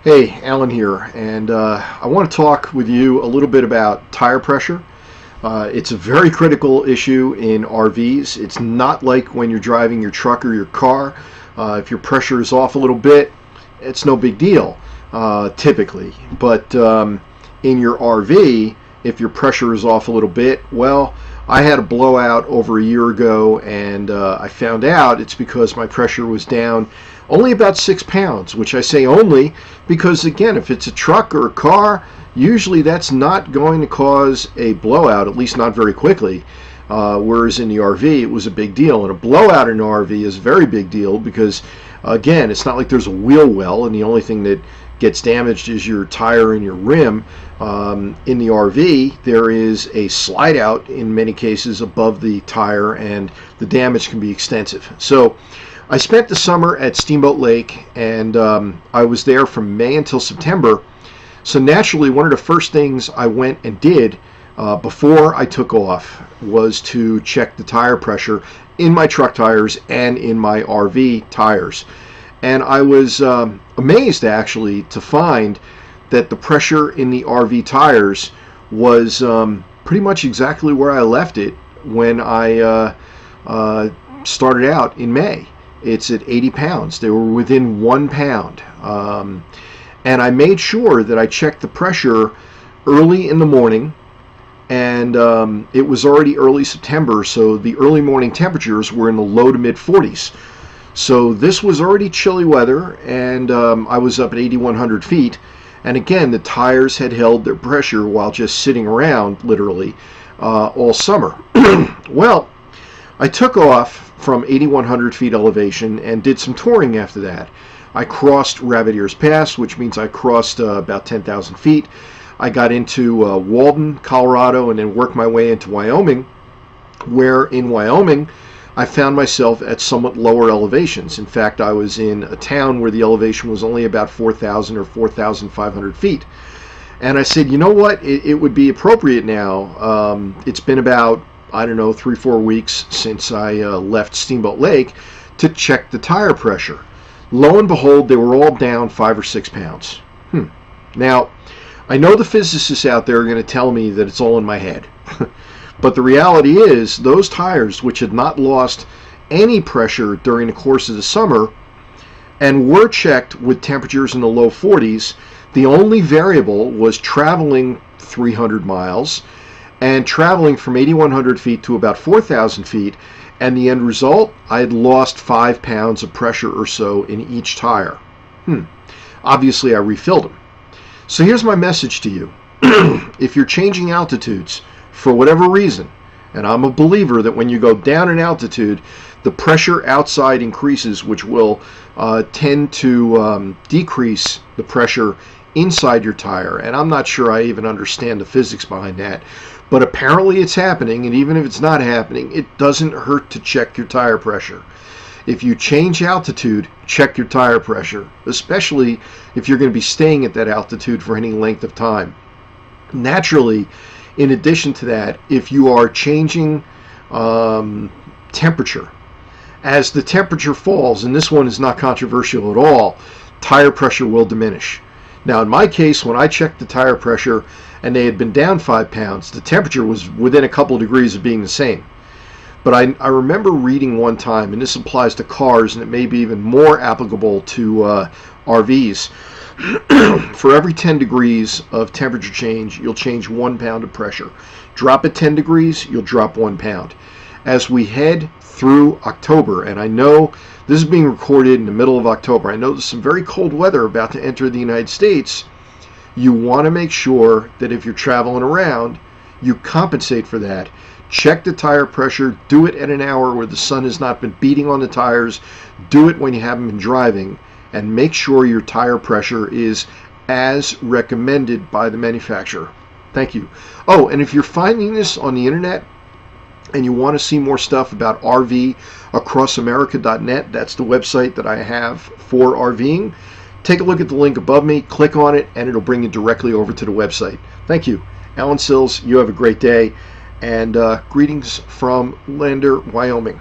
Hey, Alan here, and I want to talk with you a little bit about tire pressure. It's a very critical issue in RVs. It's not like when you're driving your truck or your car. If your pressure is off a little bit, it's no big deal, typically. But in your RV, if your pressure is off a little bit, well, I had a blowout over a year ago, and I found out it's because my pressure was down only about 6 pounds, which I say only because, again, if it's a truck or a car, usually that's not going to cause a blowout, at least not very quickly. Whereas in the RV, it was a big deal. And a blowout in an RV is a very big deal because, again, it's not like there's a wheel well and the only thing that gets damaged is your tire and your rim. In the RV, there is a slide out in many cases above the tire, and the damage can be extensive. So I spent the summer at Steamboat Lake, and I was there from May until September. So naturally, one of the first things I went and did before I took off was to check the tire pressure in my truck tires and in my RV tires. And I was amazed, actually, to find that the pressure in the RV tires was pretty much exactly where I left it when I started out in May. It's at 80 pounds. They were within 1 pound. And I made sure that I checked the pressure early in the morning, and it was already early September, so the early morning temperatures were in the low to mid 40s. So this was already chilly weather, and I was up at 8,100 feet. And again, the tires had held their pressure while just sitting around, literally, all summer. Well, I took off from 8,100 feet elevation and did some touring after that. I crossed Rabbit Ears Pass, which means I crossed about 10,000 feet. I got into Walden, Colorado, and then worked my way into Wyoming, where in Wyoming I found myself at somewhat lower elevations. In fact, I was in a town where the elevation was only about 4,000 or 4,500 feet. And I said, you know what, it would be appropriate now. It's been about, I don't know, 3-4 weeks since I left Steamboat Lake to check the tire pressure. Lo and behold, they were all down 5 or 6 pounds. Now, I know the physicists out there are going to tell me that it's all in my head. But the reality is, those tires, which had not lost any pressure during the course of the summer and were checked with temperatures in the low 40s, the only variable was traveling 300 miles and traveling from 8,100 feet to about 4,000 feet, and the end result, I had lost 5 pounds of pressure or so in each tire. Obviously, I refilled them. So here's my message to you. If you're changing altitudes for whatever reason, and I'm a believer that when you go down in altitude, the pressure outside increases, which will tend to decrease the pressure inside your tire. And I'm not sure I even understand the physics behind that. But apparently it's happening, and even if it's not happening, it doesn't hurt to check your tire pressure. If you change altitude, check your tire pressure, especially if you're going to be staying at that altitude for any length of time. Naturally, in addition to that, if you are changing temperature, as the temperature falls, and this one is not controversial at all, tire pressure will diminish. Now, in my case, when I checked the tire pressure and they had been down 5 pounds, the temperature was within a couple of degrees of being the same. But I remember reading one time, and this applies to cars, and it may be even more applicable to RVs. For every 10 degrees of temperature change, you'll change 1 pound of pressure. Drop it 10 degrees, you'll drop 1 pound. As we head through October, and I know this is being recorded in the middle of October, I know there's some very cold weather about to enter the United States. You want to make sure that if you're traveling around, you compensate for that. Check the tire pressure, do it at an hour where the sun has not been beating on the tires, do it when you haven't been driving, and make sure your tire pressure is as recommended by the manufacturer. Thank you. Oh, and if you're finding this on the internet and you want to see more stuff about RVacrossamerica.net, that's the website that I have for RVing, take a look at the link above me, click on it, and it'll bring you directly over to the website. Thank you. Alan Sills, you have a great day, and greetings from Lander, Wyoming.